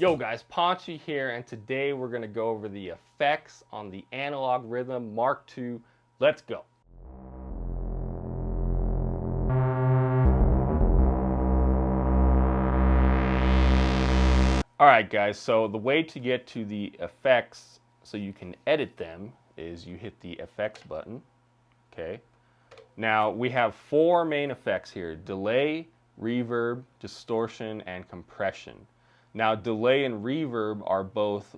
Yo guys, Ponchi here, and today we're going to go over the effects on the Analog Rytm MK2. Let's go. Alright guys, so the way to get to the effects so you can edit them is you hit the effects button. Okay. Now we have four main effects here: delay, reverb, distortion, and compression. Now, delay and reverb are both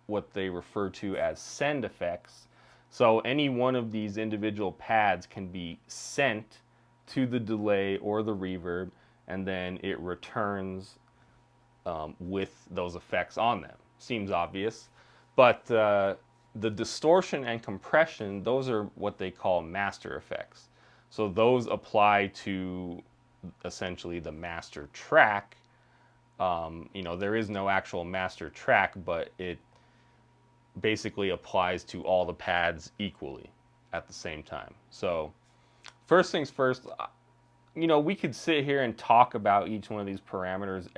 what they refer to as send effects. So any one of these individual pads can be sent to the delay or the reverb, and then it returns with those effects on them. Seems obvious, but the distortion and compression, those are what they call master effects. So those apply to essentially the master track. There is no actual master track, but it basically applies to all the pads equally at the same time. So first things first, we could sit here and talk about each one of these parameters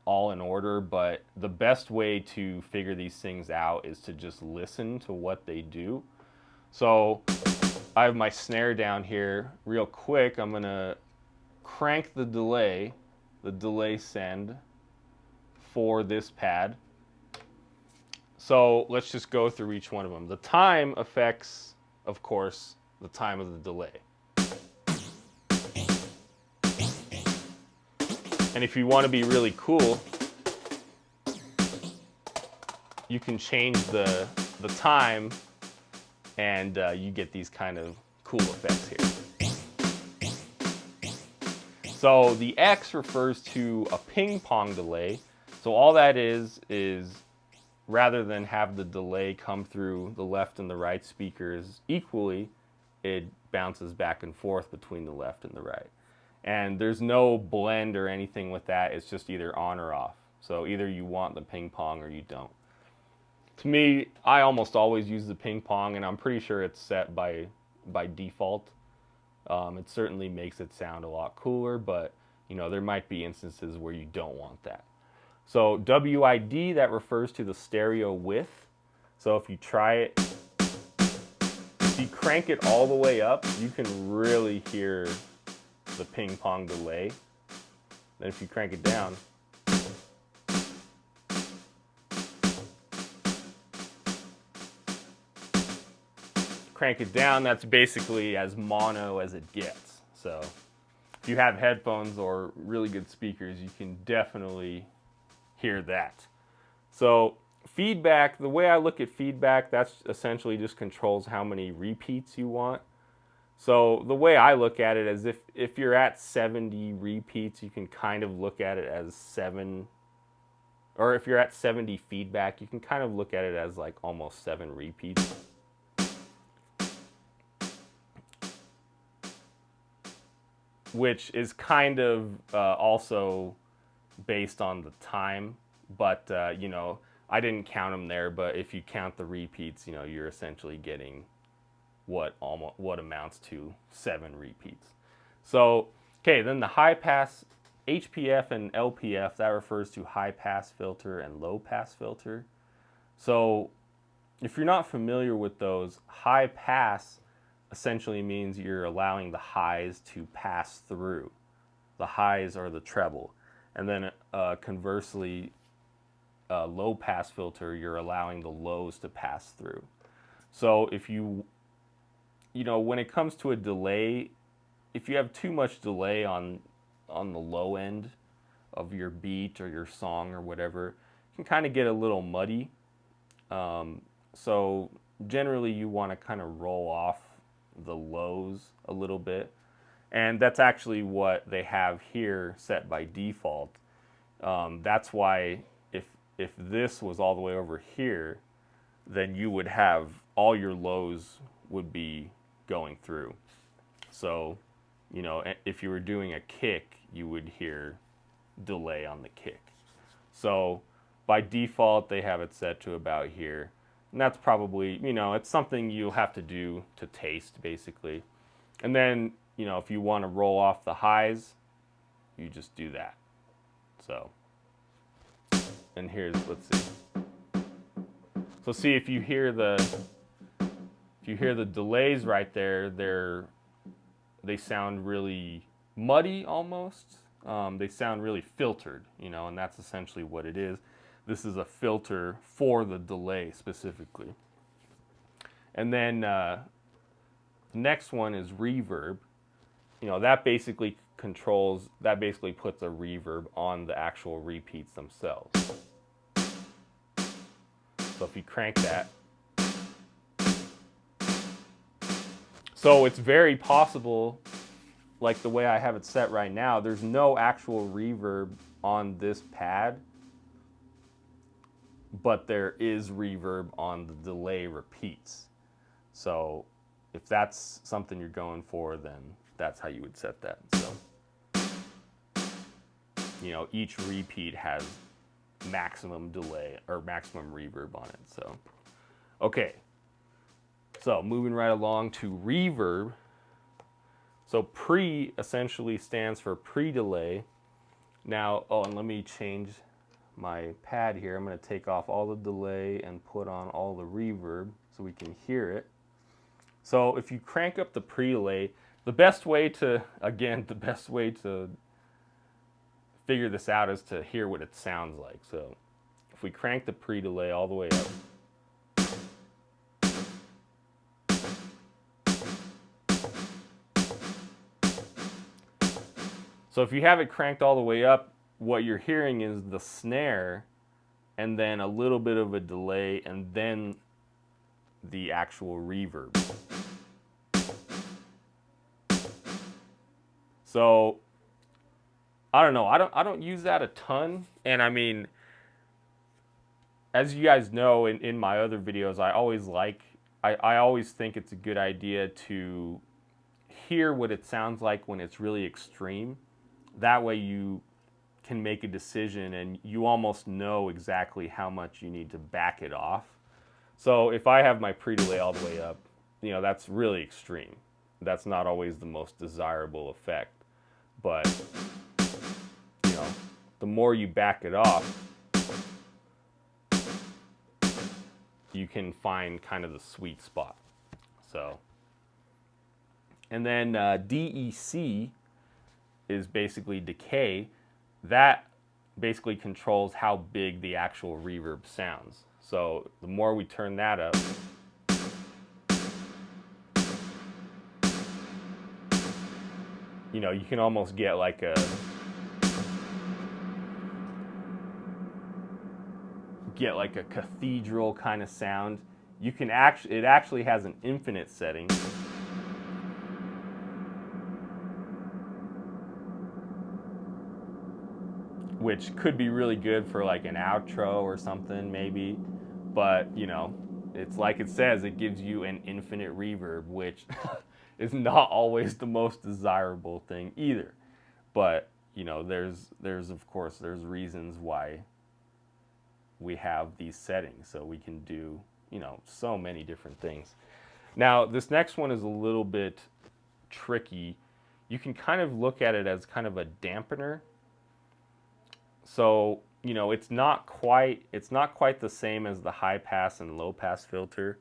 all in order, but the best way to figure these things out is to just listen to what they do. So I have my snare down here real quick. I'm gonna crank the delay send for this pad. So let's just go through each one of them. The time affects, of course, the time of the delay. And if you want to be really cool, you can change the time, and you get these kind of cool effects here. So the X refers to a ping pong delay. So all that is rather than have the delay come through the left and the right speakers equally, it bounces back and forth between the left and the right. And there's no blend or anything with that. It's just either on or off. So either you want the ping pong or you don't. To me, I almost always use the ping pong, and I'm pretty sure it's set by default. It certainly makes it sound a lot cooler, but there might be instances where you don't want that. So WID, that refers to the stereo width. So if you try it, if you crank it all the way up, you can really hear the ping pong delay. Then if you crank it down, that's basically as mono as it gets. So if you have headphones or really good speakers, you can definitely hear that. So feedback, the way I look at feedback, that's essentially just controls how many repeats you want. So the way I look at it is if you're at 70 repeats, you can kind of look at it as 7, or if you're at 70 feedback, you can kind of look at it as like almost 7 repeats. Which is kind of also based on the time, but I didn't count them there. But if you count the repeats, you're essentially getting what amounts to 7 repeats. So okay, then the high pass, HPF and LPF, that refers to high pass filter and low pass filter. So if you're not familiar with those, high pass essentially means you're allowing the highs to pass through. The highs are the treble. And then conversely, low pass filter, you're allowing the lows to pass through. So if when it comes to a delay, if you have too much delay on the low end of your beat or your song or whatever, it can kind of get a little muddy. So generally you want to kind of roll off the lows a little bit, and that's actually what they have here set by default. That's why if this was all the way over here, then you would have all your lows would be going through. So if you were doing a kick, you would hear delay on the kick. So by default they have it set to about here. And that's probably, it's something you'll have to do to taste, basically. And then, if you want to roll off the highs, you just do that. So, and here's, let's see. So see, if you hear the delays right there, they sound really muddy almost. They sound really filtered, you know, and that's essentially what it is. This is a filter for the delay specifically. And then the next one is reverb. You know, that basically puts a reverb on the actual repeats themselves. So if you crank that, so it's very possible, like the way I have it set right now, there's no actual reverb on this pad, but there is reverb on the delay repeats. So if that's something you're going for, then that's how you would set that. So, you know, each repeat has maximum delay or maximum reverb on it. So, okay. So moving right along to reverb. So pre essentially stands for pre-delay. Now, oh, and let me change my pad here. I'm going to take off all the delay and put on all the reverb so we can hear it. So if you crank up the pre-delay, the best way to figure this out is to hear what it sounds like. So if we crank the pre-delay all the way up, so if you have it cranked all the way up, what you're hearing is the snare and then a little bit of a delay and then the actual reverb. So I don't know, I don't use that a ton, and I mean, as you guys know in my other videos, I always think it's a good idea to hear what it sounds like when it's really extreme. That way you can make a decision and you almost know exactly how much you need to back it off. So if I have my pre-delay all the way up, you know, that's really extreme. That's not always the most desirable effect. But, you know, the more you back it off, you can find kind of the sweet spot. So, and then DEC is basically decay. That basically controls how big the actual reverb sounds. So the more we turn that up, you know, you can almost get like a cathedral kind of sound. You can it actually has an infinite setting. Which could be really good for like an outro or something maybe, but you know, it's like it says, it gives you an infinite reverb, which is not always the most desirable thing either. But you know, there's of course there's reasons why we have these settings, so we can do, you know, so many different things. Now this next one is a little bit tricky. You can kind of look at it as kind of a dampener. So, you know, it's not quite the same as the high pass and low pass filter,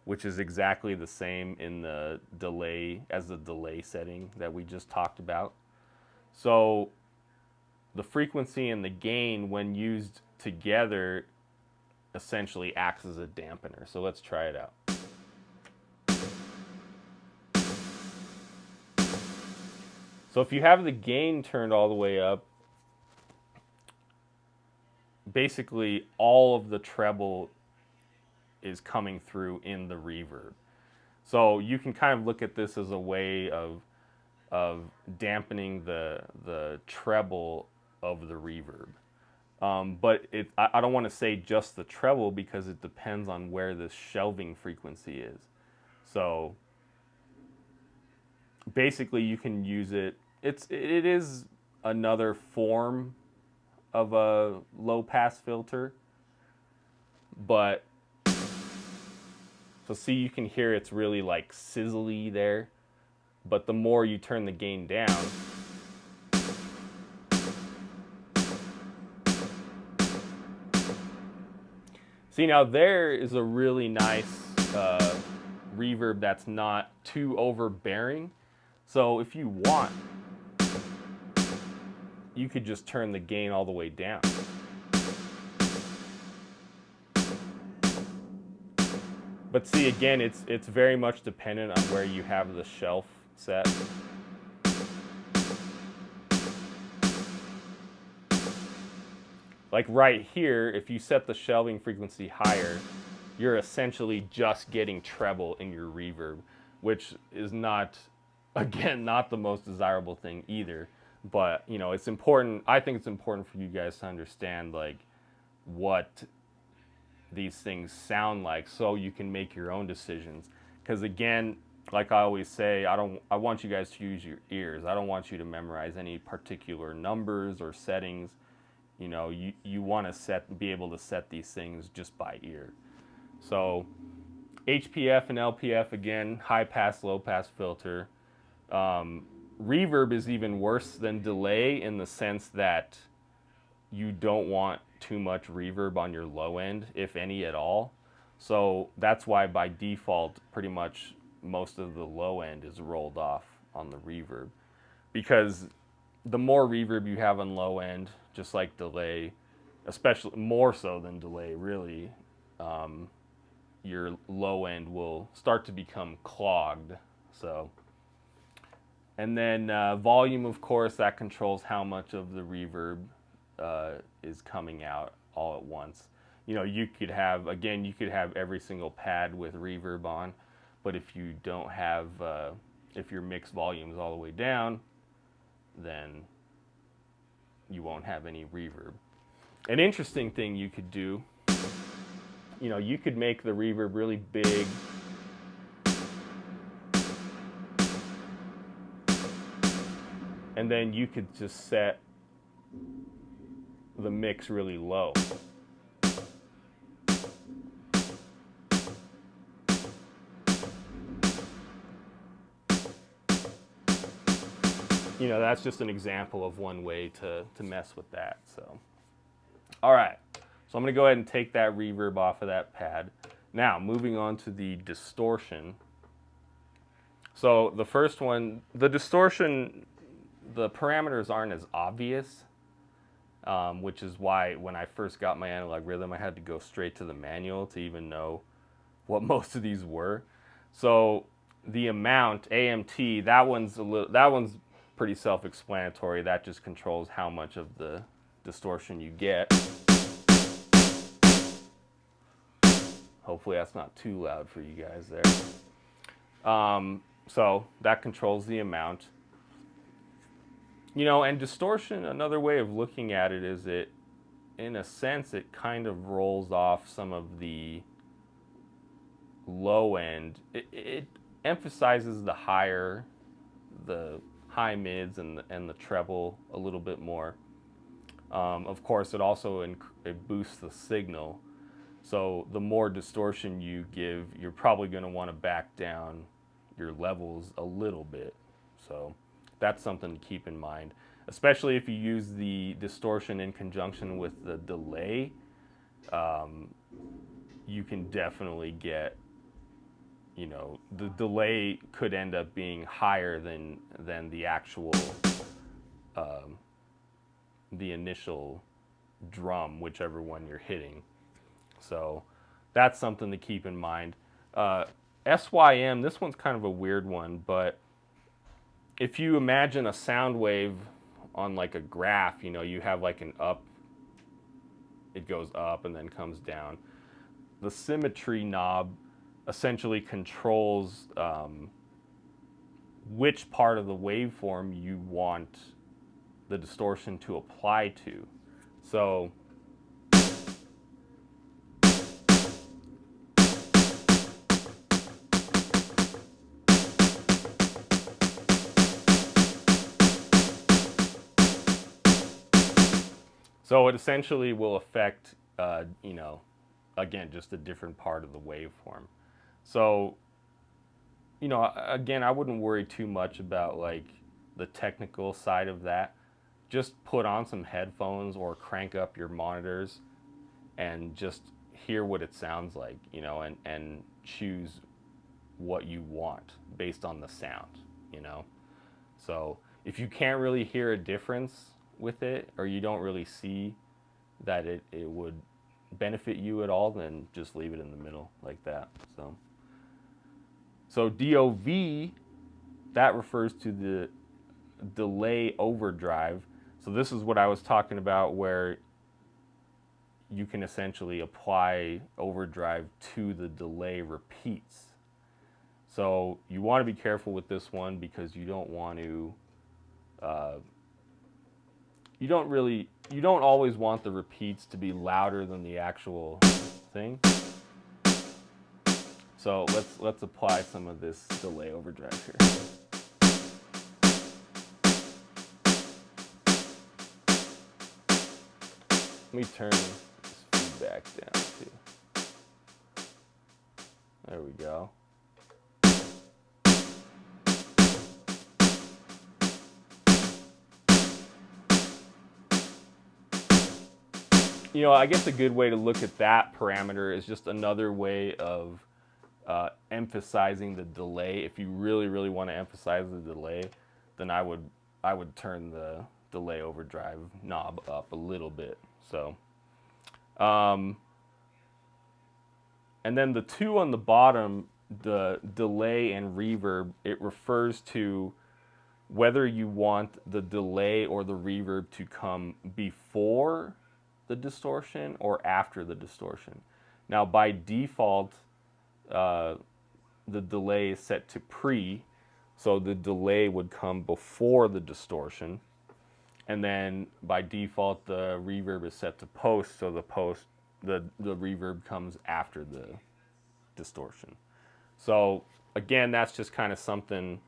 which is exactly the same in the delay as the delay setting that we just talked about. So the frequency and the gain, when used together, essentially acts as a dampener. So let's try it out. So if you have the gain turned all the way up, basically all of the treble is coming through in the reverb. So you can kind of look at this as a way of dampening the treble of the reverb. But I don't want to say just the treble because it depends on where this shelving frequency is. So basically you can use it. It is another form of a low pass filter, but so see, you can hear it's really like sizzly there, but the more you turn the gain down, See, now there is a really nice reverb that's not too overbearing. So if you want, you could just turn the gain all the way down. But see, again, it's very much dependent on where you have the shelf set. Like right here, if you set the shelving frequency higher, you're essentially just getting treble in your reverb, which is not, again, not the most desirable thing either. But, you know, it's important, I think it's important for you guys to understand, like, what these things sound like so you can make your own decisions. Because again, like I always say, I want you guys to use your ears. I don't want you to memorize any particular numbers or settings. You know, you want to be able to set these things just by ear. So HPF and LPF, again, high pass, low pass filter. Reverb is even worse than delay in the sense that you don't want too much reverb on your low end, if any at all. So that's why by default, pretty much most of the low end is rolled off on the reverb. Because the more reverb you have on low end, just like delay, especially more so than delay really, your low end will start to become clogged. So, and then volume, of course, that controls how much of the reverb is coming out all at once. You know, you could have, again, you could have every single pad with reverb on, but if you don't have, if your mix volume is all the way down, then you won't have any reverb. An interesting thing you could do, you know, you could make the reverb really big. And then you could just set the mix really low. You know, that's just an example of one way to mess with that. So, all right. So I'm going to go ahead and take that reverb off of that pad. Now, moving on to the distortion. So the first one, the distortion, the parameters aren't as obvious, which is why when I first got my Analog Rytm, I had to go straight to the manual to even know what most of these were. So the amount, AMT, that one's pretty self-explanatory. That just controls how much of the distortion you get. Hopefully that's not too loud for you guys there. So that controls the amount. You know, and distortion, another way of looking at it is it, in a sense, it kind of rolls off some of the low end. It emphasizes the high mids and the treble a little bit more. Of course, it also it boosts the signal. So the more distortion you give, you're probably going to want to back down your levels a little bit. So that's something to keep in mind, especially if you use the distortion in conjunction with the delay. You can definitely get, you know, the delay could end up being higher than the actual, the initial drum, whichever one you're hitting. So that's something to keep in mind. SYM, this one's kind of a weird one, but if you imagine a sound wave on like a graph, you know, you have like an up, it goes up and then comes down. The Symmetry knob essentially controls which part of the waveform you want the distortion to apply to. So it essentially will affect, you know, again, just a different part of the waveform. So, you know, again, I wouldn't worry too much about like the technical side of that. Just put on some headphones or crank up your monitors and just hear what it sounds like, you know, and choose what you want based on the sound, you know. So if you can't really hear a difference with it, or you don't really see that it would benefit you at all, then just leave it in the middle like that. So DOV, that refers to the delay overdrive. So this is what I was talking about, where you can essentially apply overdrive to the delay repeats. So you want to be careful with this one, because you don't want to, you don't always want the repeats to be louder than the actual thing. So let's apply some of this delay overdrive here. Let me turn this feedback down too. There we go. You know, I guess a good way to look at that parameter is just another way of emphasizing the delay. If you really want to emphasize the delay, then I would turn the delay overdrive knob up a little bit. So, and then the two on the bottom, the delay and reverb, it refers to whether you want the delay or the reverb to come before the distortion or after the distortion. Now, by default, the delay is set to pre, so the delay would come before the distortion. And then by default, the reverb is set to post, so the reverb comes after the distortion. So again, that's just kind of something,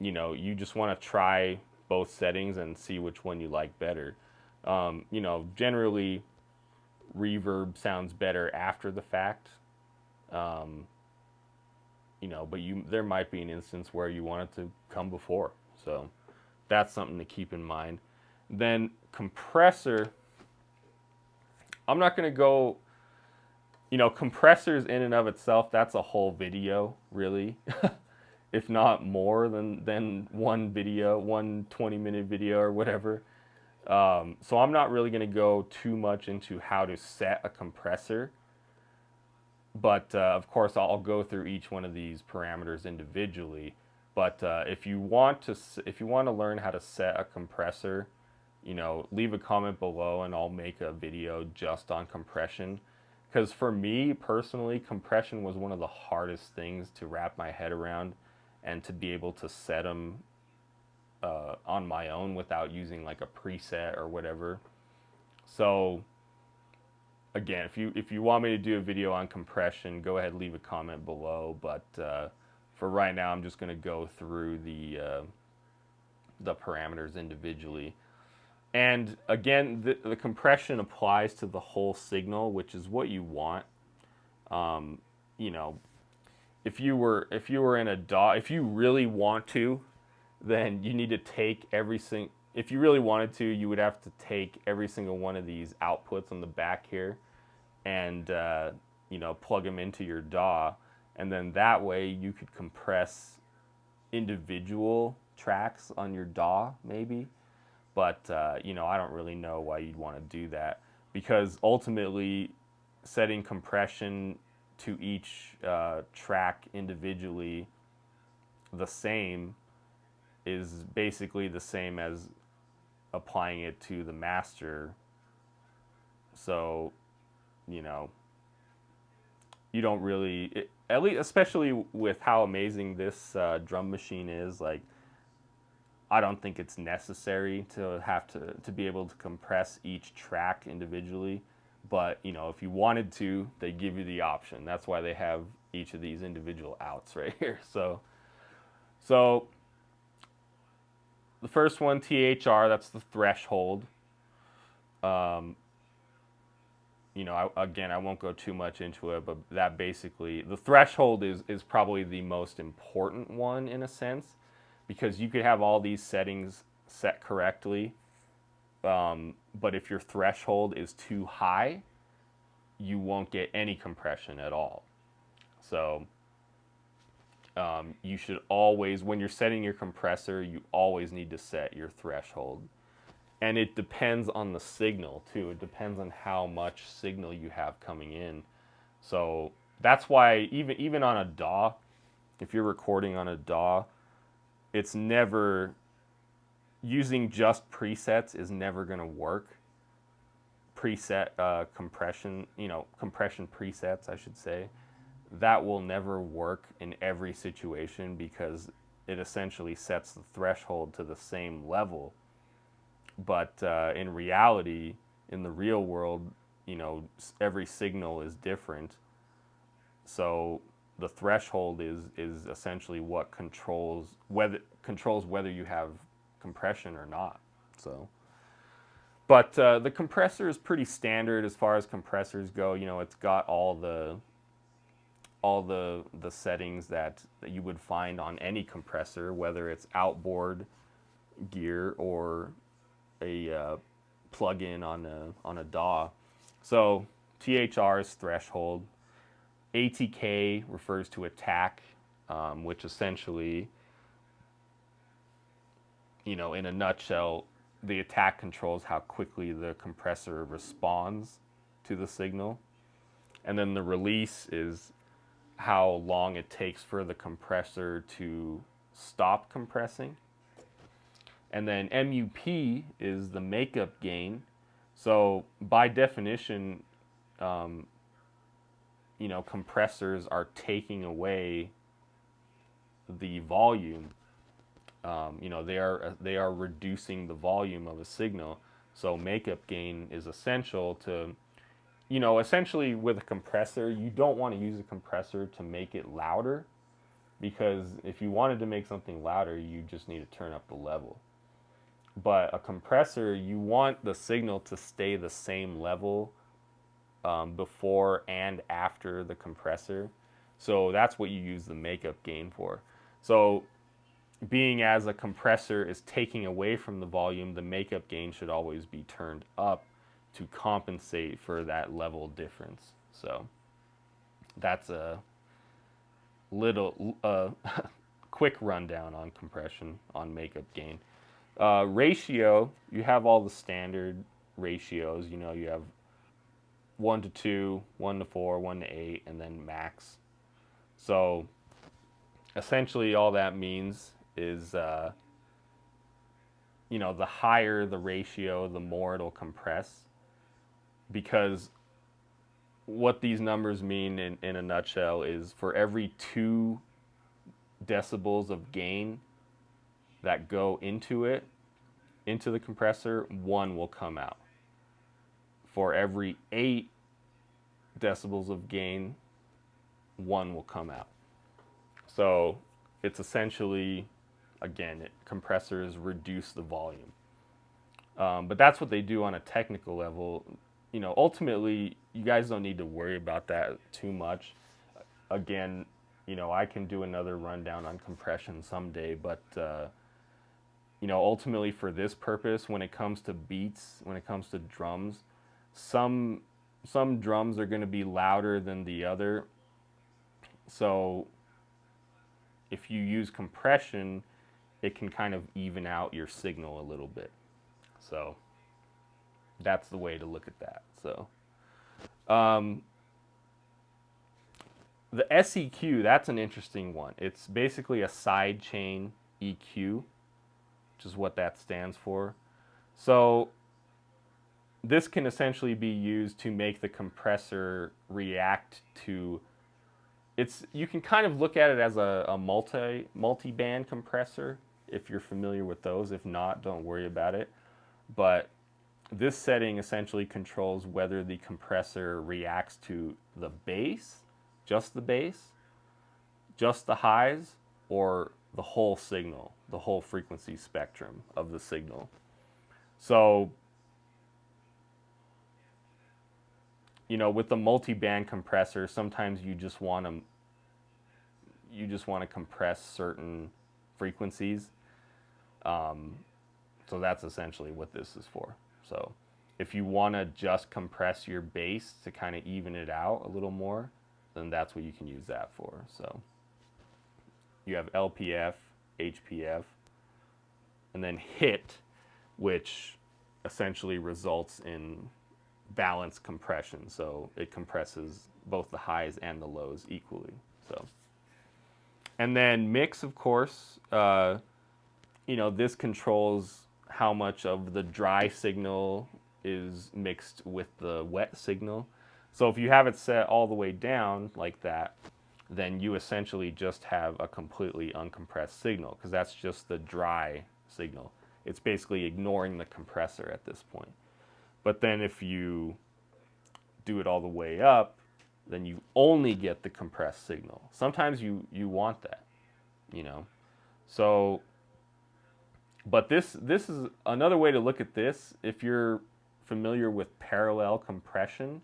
you know, you just want to try both settings and see which one you like better. You know, generally, reverb sounds better after the fact. You know, but there might be an instance where you want it to come before. So that's something to keep in mind. Then compressor, I'm not going to go, you know, compressors in and of itself, that's a whole video, really. If not more than one video, one 20-minute video or whatever. So I'm not really going to go too much into how to set a compressor, but of course I'll go through each one of these parameters individually. But if you want to learn how to set a compressor, you know, leave a comment below and I'll make a video just on compression. Because for me personally, compression was one of the hardest things to wrap my head around, and to be able to set them on my own without using like a preset or whatever. So again, if you want me to do a video on compression, go ahead and leave a comment below. But for right now, I'm just going to go through the parameters individually. And again, the compression applies to the whole signal, which is what you want. You know, if you were in a DAW, if you really want to, then you need to take if you really wanted to, you would have to take every single one of these outputs on the back here and, you know, plug them into your DAW. And then that way you could compress individual tracks on your DAW, maybe. But, you know, I don't really know why you'd want to do that, because ultimately setting compression to each track individually the same is basically the same as applying it to the master. So, you know, you don't really, at least, especially with how amazing this drum machine is, like, I don't think it's necessary to have to be able to compress each track individually. But, you know, if you wanted to, they give you the option. That's why they have each of these individual outs right here. So the first one, THR, that's the threshold. You know, again, I won't go too much into it, but that basically, the threshold is probably the most important one in a sense, because you could have all these settings set correctly, but if your threshold is too high, you won't get any compression at all. So you should always, when you're setting your compressor, you always need to set your threshold. And it depends on the signal too. It depends on how much signal you have coming in. So that's why even on a DAW, if you're recording on a DAW, it's never, using just presets is never going to work. Preset compression, compression presets, I should say, that will never work in every situation because it essentially sets the threshold to the same level. But in reality, in the real world, every signal is different. So the threshold is essentially what controls whether you have compression or not. So, but the compressor is pretty standard as far as compressors go. It's got all the settings that you would find on any compressor, whether it's outboard gear or a plug-in on a DAW. So THR is threshold. ATK refers to attack, which essentially, in a nutshell, the attack controls how quickly the compressor responds to the signal. And then the release is how long it takes for the compressor to stop compressing. And then MUP is the makeup gain. So by definition, compressors are taking away the volume. They are reducing the volume of a signal. So makeup gain is essential to, essentially with a compressor, you don't want to use a compressor to make it louder, because if you wanted to make something louder, you just need to turn up the level. But a compressor, you want the signal to stay the same level before and after the compressor. So that's what you use the makeup gain for. So being as a compressor is taking away from the volume, the makeup gain should always be turned up to compensate for that level difference. So that's a little quick rundown on compression, on makeup gain. Ratio, you have all the standard ratios. You have 1 to 2, 1 to 4, 1 to 8, and then max. So essentially all that means is, the higher the ratio, the more it'll compress. Because what these numbers mean in a nutshell is for every 2 decibels of gain that go into the compressor, 1 will come out. For every 8 decibels of gain, 1 will come out. So it's essentially, again, compressors reduce the volume. But that's what they do on a technical level. Ultimately, you guys don't need to worry about that too much. Again, I can do another rundown on compression someday, but ultimately for this purpose, when it comes to beats, when it comes to drums, some drums are going to be louder than the other. So if you use compression, it can kind of even out your signal a little bit. So that's the way to look at that. So the SEQ, that's an interesting one. It's basically a sidechain EQ, which is what that stands for. So this can essentially be used to make the compressor react to, you can kind of look at it as a multi-band compressor, if you're familiar with those. If not, don't worry about it. But this setting essentially controls whether the compressor reacts to the bass, just the bass, just the highs, or the whole signal, the whole frequency spectrum of the signal. So, with the multi-band compressor, sometimes you just want to compress certain frequencies. So that's essentially what this is for. So If you want to just compress your bass to kind of even it out a little more, then that's what you can use that for. So you have LPF, HPF, and then HIT, which essentially results in balanced compression. So it compresses both the highs and the lows equally. So, and then mix, of course, you know, this controls how much of the dry signal is mixed with the wet signal. So if you have it set all the way down like that, then you essentially just have a completely uncompressed signal, because that's just the dry signal. It's basically ignoring the compressor at this point. But then if you do it all the way up, then you only get the compressed signal. Sometimes you want that, you know. So, but this is another way to look at this. If you're familiar with parallel compression,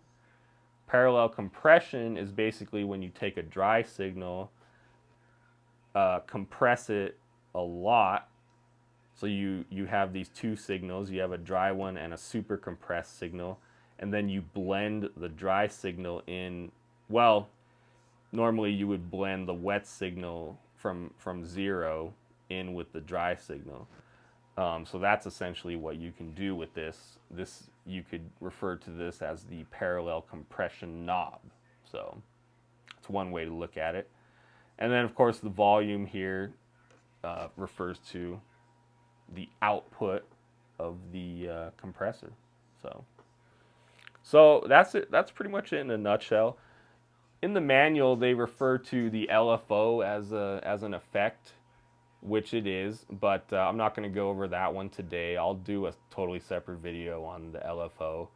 parallel compression is basically when you take a dry signal, compress it a lot. So you have these two signals. You have a dry one and a super compressed signal, and then you blend the dry signal in. Well, normally you would blend the wet signal from 0 in with the dry signal. So that's essentially what you can do with this. You could refer to this as the parallel compression knob. So it's one way to look at it. And then of course the volume here refers to the output of the compressor. So that's it. That's pretty much it in a nutshell. In the manual, they refer to the LFO as an effect, which it is, but I'm not going to go over that one today. I'll do a totally separate video on the LFO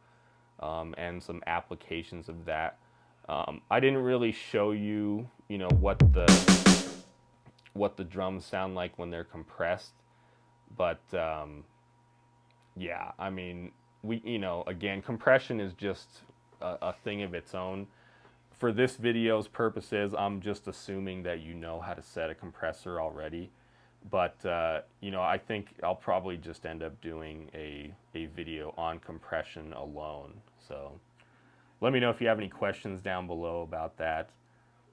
and some applications of that. I didn't really show you, you know, what the drums sound like when they're compressed, but yeah, I mean, you know, again, compression is just a thing of its own. For this video's purposes, I'm just assuming that you know how to set a compressor already. But, you know, I think I'll probably just end up doing a video on compression alone. So let me know if you have any questions down below about that.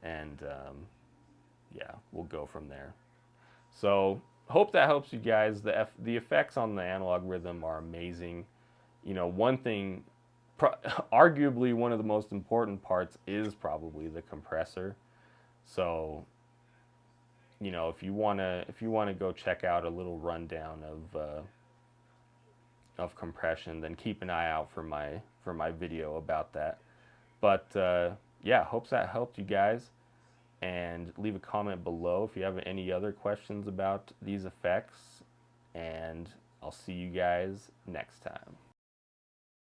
And, yeah, we'll go from there. So hope that helps you guys. The effects on the Analog Rytm are amazing. You know, one thing, arguably one of the most important parts is probably the compressor. So, you know, if you wanna go check out a little rundown of compression, then keep an eye out for my video about that. But yeah, hope that helped you guys, and leave a comment below if you have any other questions about these effects, and I'll see you guys next time.